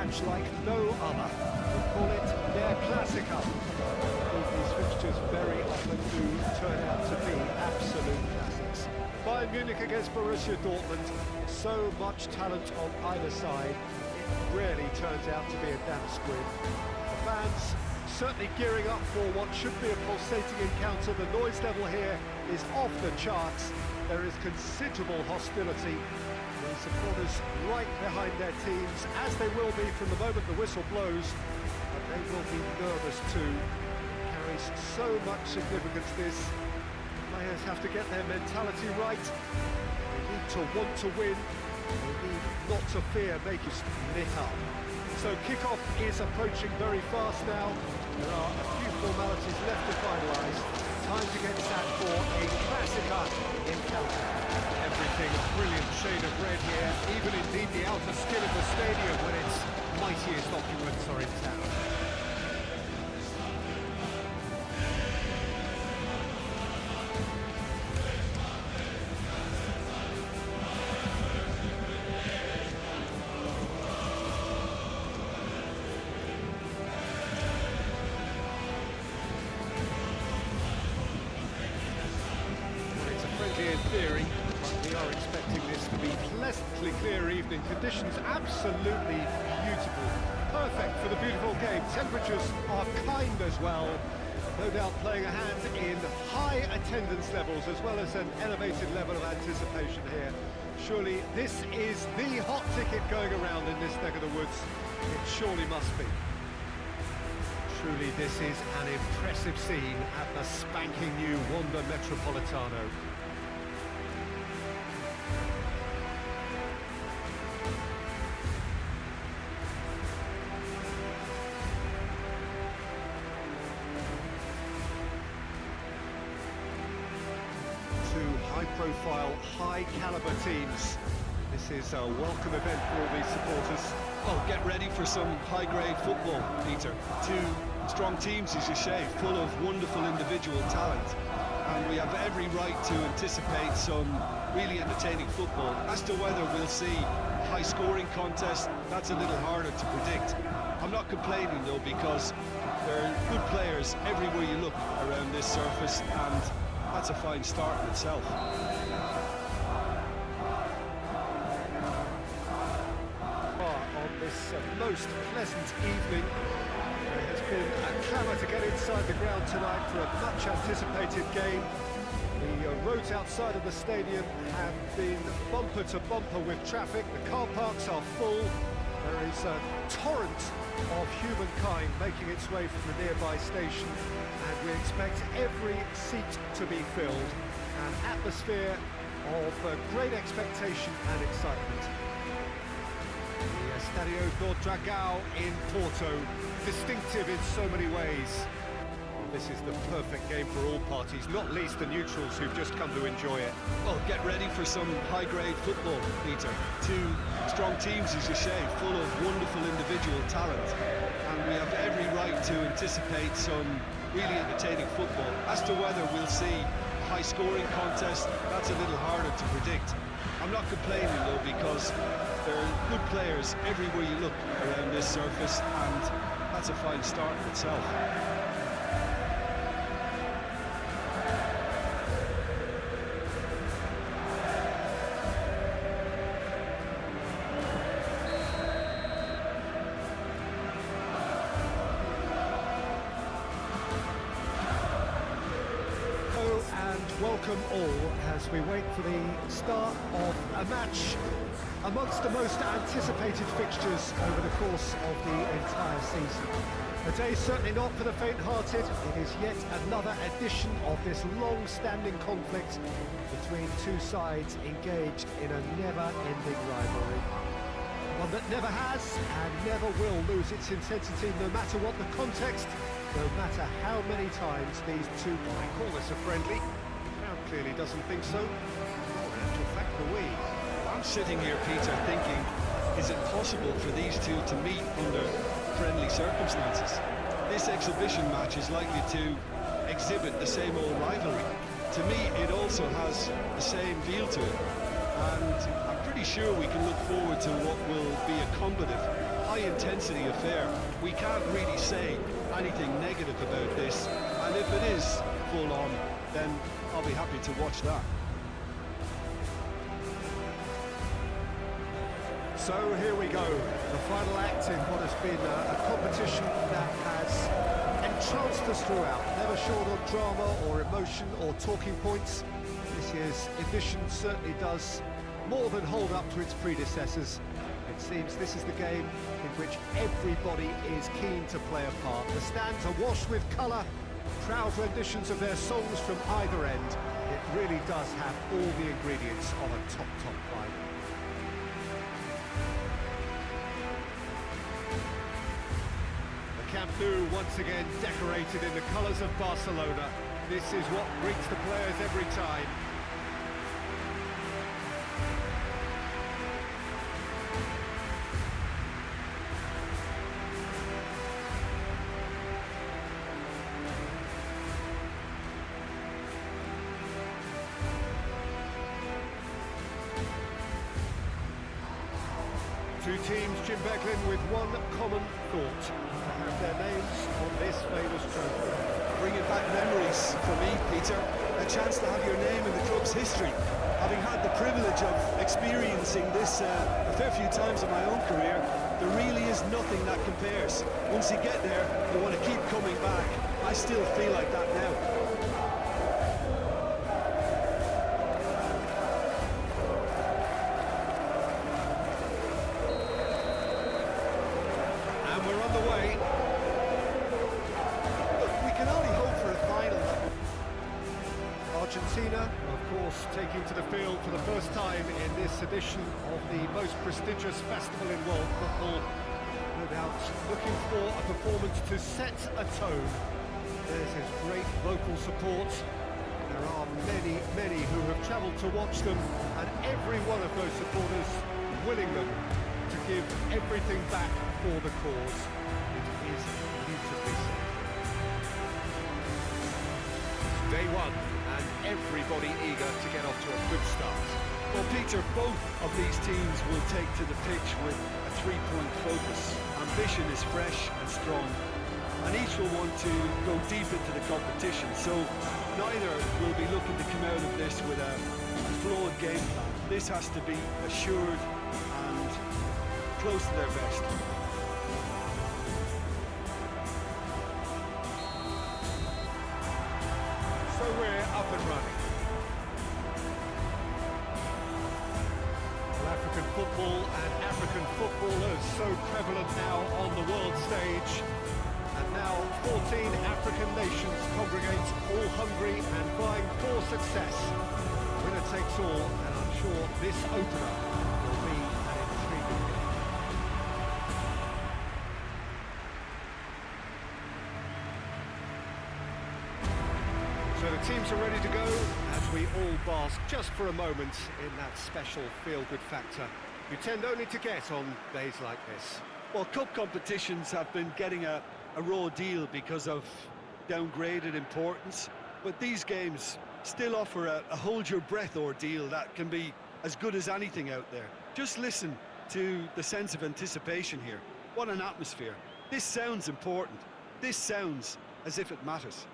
match like no other. We call it their Klassiker. These fixtures very often do turn out to be absolute classics. Bayern Munich against Borussia Dortmund, so much talent on either side, it really turns out to be a damn squib. The fans certainly gearing up for what should be a pulsating encounter. The noise level here is off the charts. There is considerable hostility. The supporters right behind their teams, as they will be from the moment the whistle blows, but they will be nervous too. It carries so much significance, this. Players have to get their mentality right. They need to want to win. They need not to fear making lit up. So kickoff is approaching very fast now. There are a few formalities left to finalise. Time to get set for a Klassiker encounter. Everything a brilliant shade of red here, even indeed the outer skin of the stadium when its mightiest occupants are in town. In theory, but we are expecting this to be pleasantly clear evening. Conditions absolutely beautiful, perfect for the beautiful game. Temperatures are kind as well, no doubt playing a hand in high attendance levels as well as an elevated level of anticipation here. Surely this is the hot ticket going around in this neck of the woods. It surely must be. Truly this is an impressive scene at the spanking new Wanda Metropolitano. High-profile, high-caliber teams. This is a welcome event for all these supporters. Well, get ready for some high-grade football, Peter. Two strong teams, as you say, full of wonderful individual talent. And we have every right to anticipate some really entertaining football. As to whether we'll see a high-scoring contest, that's a little harder to predict. I'm not complaining, though, because there are good players everywhere you look around this surface, and that's a fine start in itself. On this most pleasant evening, there has been a clamour to get inside the ground tonight for a much anticipated game. The roads outside of the stadium have been bumper to bumper with traffic. The car parks are full. There is a torrent of humankind making its way from the nearby station, and we expect every seat to be filled. An atmosphere of great expectation and excitement. The Estadio do Dragão in Porto, distinctive in so many ways. This is the perfect game for all parties, not least the neutrals who've just come to enjoy it. Well, get ready for some high-grade football, Peter. Two strong teams, as you say, full of wonderful individual talent. And we have every right to anticipate some really entertaining football. As to whether we'll see a high-scoring contest, that's a little harder to predict. I'm not complaining, though, because there are good players everywhere you look around this surface, and that's a fine start in itself. Welcome all as we wait for the start of a match amongst the most anticipated fixtures over the course of the entire season. A day certainly not for the faint-hearted. It is yet another edition of this long-standing conflict between two sides engaged in a never-ending rivalry. One that never has and never will lose its intensity, no matter what the context, no matter how many times these two might call this a friendly. Clearly doesn't think so. In actual fact, the we. I'm sitting here, Peter, thinking, is it possible for these two to meet under friendly circumstances? This exhibition match is likely to exhibit the same old rivalry. To me, it also has the same feel to it. And I'm pretty sure we can look forward to what will be a combative, high-intensity affair. We can't really say anything negative about this, and if it is full-on, then I'll be happy to watch that. So here we go, the final act in what has been a competition that has entranced us throughout, never short on drama or emotion or talking points. This year's edition certainly does more than hold up to its predecessors. It seems this is the game in which everybody is keen to play a part. The stands are washed with colour, proud renditions of their songs from either end. It really does have all the ingredients of a top fight. Camp Nou once again decorated in the colours of Barcelona. This is what greets the players every time. Two teams, Jim Beglin, with one common thought: to have their names on this famous trophy. Bringing back memories for me, Peter. A chance to have your name in the club's history. Having had the privilege of experiencing this a fair few times in my own career, there really is nothing that compares. Once you get there, you want to keep coming back. I still feel like that now. Argentina, of course, taking to the field for the first time in this edition of the most prestigious festival in world football. No doubt looking for a performance to set a tone. There's his great vocal support. There are many who have travelled to watch them, and every one of those supporters willing them to give everything back for the cause. It is beautifully said. Day one, and everybody eager to get off to a good start. Well, Peter, both of these teams will take to the pitch with a three-point focus. Ambition is fresh and strong, and each will want to go deep into the competition, so neither will be looking to come out of this with a flawed game plan. This has to be assured and close to their best. So we're up and running. Well, African football and African footballers so prevalent now on the world stage. And now 14 African nations congregate, all hungry and vying for success. Winner takes all, and I'm sure this opener will be an intriguing game. So the teams are ready to go as we all bask just for a moment in that special feel-good factor you tend only to get on days like this. Well, cup competitions have been getting a raw deal because of downgraded importance, but these games still offer a hold-your-breath ordeal that can be as good as anything out there. Just listen to the sense of anticipation here. What an atmosphere. This sounds important. This sounds as if it matters.